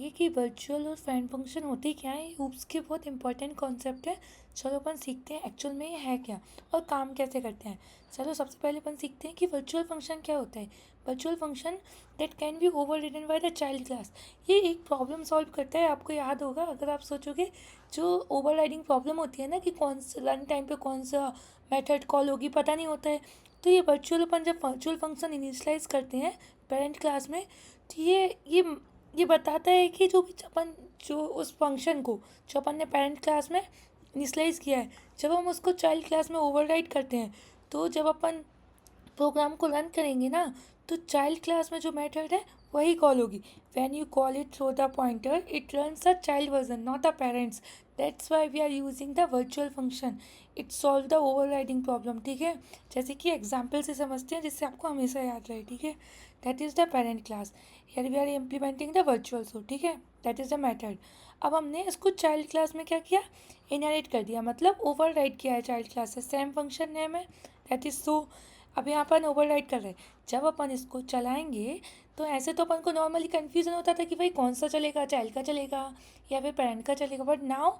बताइए कि वर्चुअल और फ्रेंड फंक्शन होते क्या है। हूप्स के बहुत इंपॉर्टेंट कॉन्सेप्ट है। चलो अपन सीखते हैं एक्चुअल में ये है क्या और काम कैसे करते हैं। चलो सबसे पहले अपन सीखते हैं कि वर्चुअल फंक्शन क्या होता है। Virtual function that can be overridden by the child class. ये एक प्रॉब्लम सॉल्व करता है। आपको याद होगा अगर आप सोचोगे जो ओवर राइडिंग प्रॉब्लम होती है ना कि कौन सा रन टाइम पे कौन सा मेथड कॉल होगी पता नहीं होता है, तो ये वर्चुअल अपन जब वर्चुअल फंक्शन इनिशियलाइज करते हैं पेरेंट क्लास में, तो ये बताता है कि जो भी अपन जो उस फंक्शन को जो अपन ने पेरेंट क्लास में इनिशियलाइज किया है, जब हम उसको चाइल्ड क्लास में ओवरराइड करते हैं तो जब अपन प्रोग्राम को रन करेंगे ना, तो चाइल्ड क्लास में जो मेथड है वही कॉल होगी। When you call it through the pointer it runs a child version not a parents. That's why we are using the virtual function. It solve the overriding problem. ठीक है, जैसे कि example से समझते हैं जिससे आपको हमेशा याद रहे। ठीक है, that is the parent class. Here we are implementing the virtual so. ठीक है, दैट इज़ द मेथड। अब हमने इसको चाइल्ड क्लास में क्या किया, इनहेरिट कर दिया, मतलब ओवरराइड किया है चाइल्ड क्लास से। सेम फंक्शन नेम है, दैट इज़ सो। अब यहाँ अपन ओवरराइड कर रहे हैं। जब अपन इसको चलाएंगे तो ऐसे तो अपन को नॉर्मली कन्फ्यूज़न होता था कि भाई कौन सा चलेगा, चाइल्ड का चलेगा या फिर पेरेंट का चलेगा, बट नाउ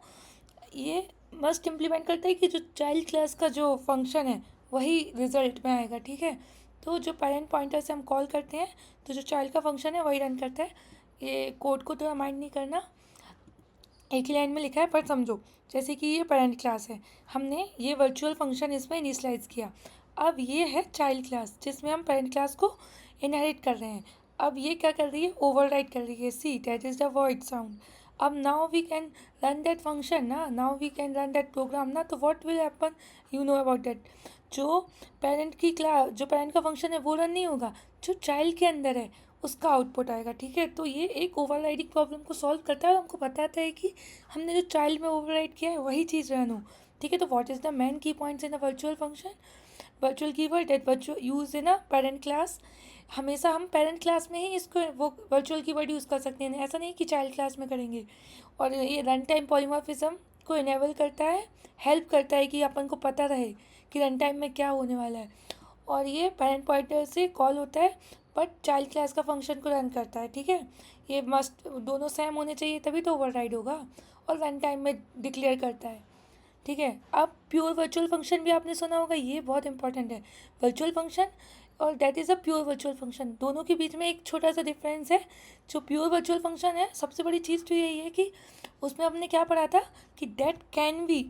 ये मस्ट इम्प्लीमेंट करता है कि जो चाइल्ड क्लास का जो फंक्शन है वही रिजल्ट में आएगा। ठीक है, तो जो पेरेंट पॉइंटर से हम कॉल करते हैं तो जो चाइल्ड का फंक्शन है वही रन करता है। ये कोड को थोड़ा माइंड नहीं करना, एक ही लाइन में लिखा है पर समझो। जैसे कि ये पेरेंट क्लास है, हमने ये वर्चुअल फंक्शन इसमें इनिशियलाइज किया। अब ये है चाइल्ड क्लास जिसमें हम पेरेंट क्लास को इनहेरिट कर रहे हैं। अब ये क्या कर रही है, ओवरराइड कर रही है। See that is the void sound. अब now we can run that function ना, now we can run that program ना। तो what will happen, you know about that. जो पेरेंट की क्लास जो पेरेंट का फंक्शन है वो रन नहीं होगा, जो चाइल्ड के अंदर है उसका आउटपुट आएगा। ठीक है, तो ये एक ओवरराइडिंग प्रॉब्लम को सॉल्व करता है और हमको बताता है कि हमने जो चाइल्ड में ओवरराइड किया है वही चीज़ रन हो। ठीक है, तो व्हाट इज़ द मेन की points in a virtual function. Virtual keyword that virtual use in a parent class. हमेशा हम पेरेंट क्लास में ही इसको वो वर्चुअल कीवर्ड यूज़ कर सकते हैं, ऐसा नहीं कि चाइल्ड क्लास में करेंगे। और ये रन टाइम पॉलीमॉर्फिज्म को इनेबल करता है, हेल्प करता है कि अपन को पता रहे कि रन टाइम में क्या होने वाला है। और ये पेरेंट पॉइंटर से कॉल होता है बट चाइल्ड क्लास का फंक्शन को रन करता है। ठीक है, ये मस्ट दोनों सेम होने चाहिए तभी तो ओवरराइड होगा, और रन टाइम में डिक्लेयर करता है। ठीक है, अब प्योर वर्चुअल फंक्शन भी आपने सुना होगा, ये बहुत इंपॉर्टेंट है। वर्चुअल फंक्शन और that is a pure virtual function, दोनों के बीच में एक छोटा सा डिफरेंस है। जो प्योर वर्चुअल फंक्शन है सबसे बड़ी चीज़ तो यही है कि उसमें हमने क्या पढ़ा था कि that can B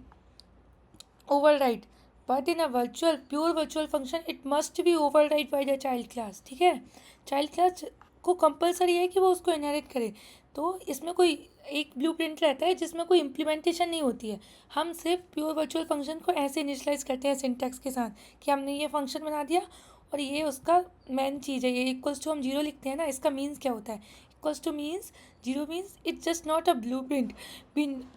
override, but in a virtual pure virtual function it must be override by the child class। ठीक है, चाइल्ड क्लास को कंपलसरी है कि वो उसको इनहेरिट करे। तो इसमें कोई एक ब्लूप्रिंट रहता है जिसमें कोई इम्प्लीमेंटेशन नहीं होती है। हम सिर्फ प्योर वर्चुअल फंक्शन को ऐसे इनिशियलाइज करते हैं सिंटैक्स के साथ कि हमने ये फंक्शन बना दिया और ये उसका मेन चीज़ है। ये इक्वल्स टू हम जीरो लिखते हैं ना, इसका मीन्स क्या होता है, equals two means zero means it's just not a blue print.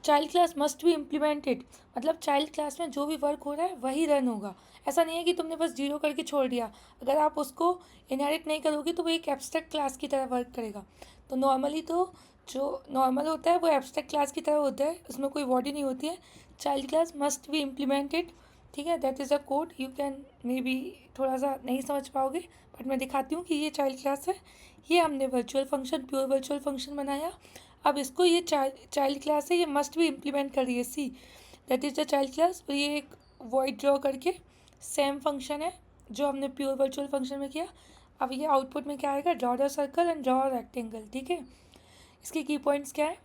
Child class must be implemented, मतलब चाइल्ड क्लास में जो भी वर्क हो रहा है वही रन होगा। ऐसा नहीं है कि तुमने बस जीरो करके छोड़ दिया। अगर आप उसको इनहेरिट नहीं करोगे तो वो एक एब्स्ट्रैक्ट क्लास की तरह वर्क करेगा। तो नॉर्मली तो जो नॉर्मल होता है वो एब्स्ट्रैक्ट क्लास की तरह होता है, उसमें कोई बॉडी नहीं होती है। Child class must be implemented. ठीक है, that is a code. You can may be थोड़ा सा नहीं समझ पाओगे बट मैं दिखाती हूँ कि ये चाइल्ड क्लास है। ये हमने virtual function pure virtual function बनाया। अब इसको ये चाइल्ड क्लास है, ये मस्ट भी इम्प्लीमेंट कर रही है। See that is the child class. और ये एक वॉइड ड्रॉ करके सेम फंक्शन है जो हमने प्योर वर्चुअल फंक्शन में किया। अब ये आउटपुट में क्या आएगा, draw the circle and draw rectangle. ठीक है, इसके की पॉइंट्स क्या है,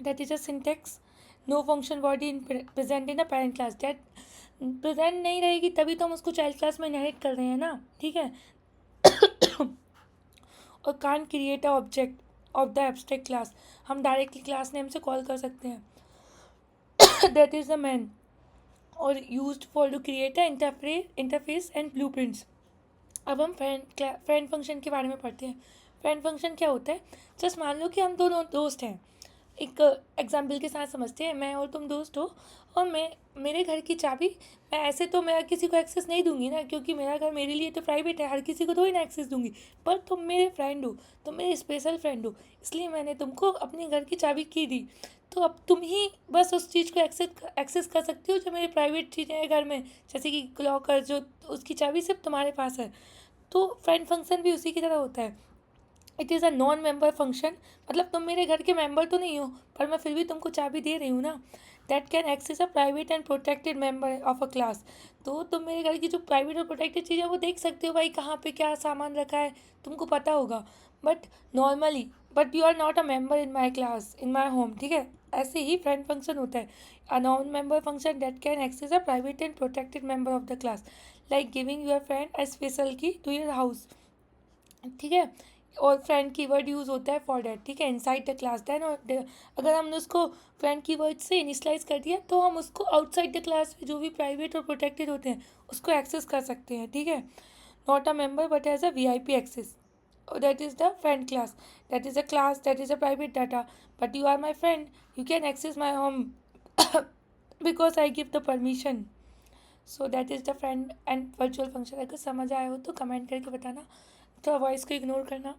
that is a syntax. No function body in present in a parent class. That present नहीं रहेगी तभी तो हम उसको चाइल्ड क्लास में इनहेरिट कर रहे हैं ना। ठीक है, और can create a object of the abstract class, हम डायरेक्टली क्लास नेम से कॉल कर सकते हैं। दैट इज़ द मैन और used for to create a interface and blueprints. अब हम फ्रेंड फंक्शन के बारे में पढ़ते हैं। फ्रेंड फंक्शन क्या होता है, जस्ट मान लो कि हम दोनों दोस्त हैं। एक एग्जाम्पल के साथ समझते हैं, मैं और तुम दोस्त हो और मैं मेरे घर की चाबी, मैं ऐसे तो मैं किसी को एक्सेस नहीं दूंगी ना, क्योंकि मेरा घर मेरे लिए तो प्राइवेट है, हर किसी को तो ही ना एक्सेस दूंगी। पर तुम मेरे फ्रेंड हो, तुम मेरे स्पेशल फ्रेंड हो, इसलिए मैंने तुमको अपने घर की चाबी की दी। तो अब तुम ही बस उस चीज़ को एक्सेस कर सकती हो जो मेरी प्राइवेट चीज़ें हैं घर में, जैसे कि लॉकर, जो उसकी चाबी सिर्फ तुम्हारे पास है। तो फ्रेंड फंक्शन भी उसी की तरह होता है। It is a non member function, मतलब तुम मेरे घर के मेंबर तो नहीं हो पर मैं फिर भी तुमको चाबी दे रही हूँ ना। That can access a private and protected member of a class, तो तुम मेरे घर की जो प्राइवेट और प्रोटेक्टेड चीज़ है वो देख सकते हो भाई, कहाँ पे क्या सामान रखा है तुमको पता होगा, but normally, but you are not a member in my class, in my home, ठीक है। ऐसे ही फ्रेंड फंक्शन होता है, a non member function that can access a private and protected member of the class, like giving your friend a special key to your house, ठीक है। और friend keyword use होता है फॉर डैट, ठीक है, inside the class. Then अगर हमने उसको फ्रेंड कीवर्ड से इनिशलाइज कर दिया तो हम उसको आउटसाइड द क्लास में जो भी प्राइवेट और प्रोटेक्टेड होते हैं उसको एक्सेस कर सकते हैं, ठीक है। Not a member but as a VIP access, that is the friend class, that is a class, that is a private data, but you are my friend, you can access my home because I give the permission, so that is the friend and virtual function। अगर समझ आया हो तो comment करके बताना, तो voice को ignore करना।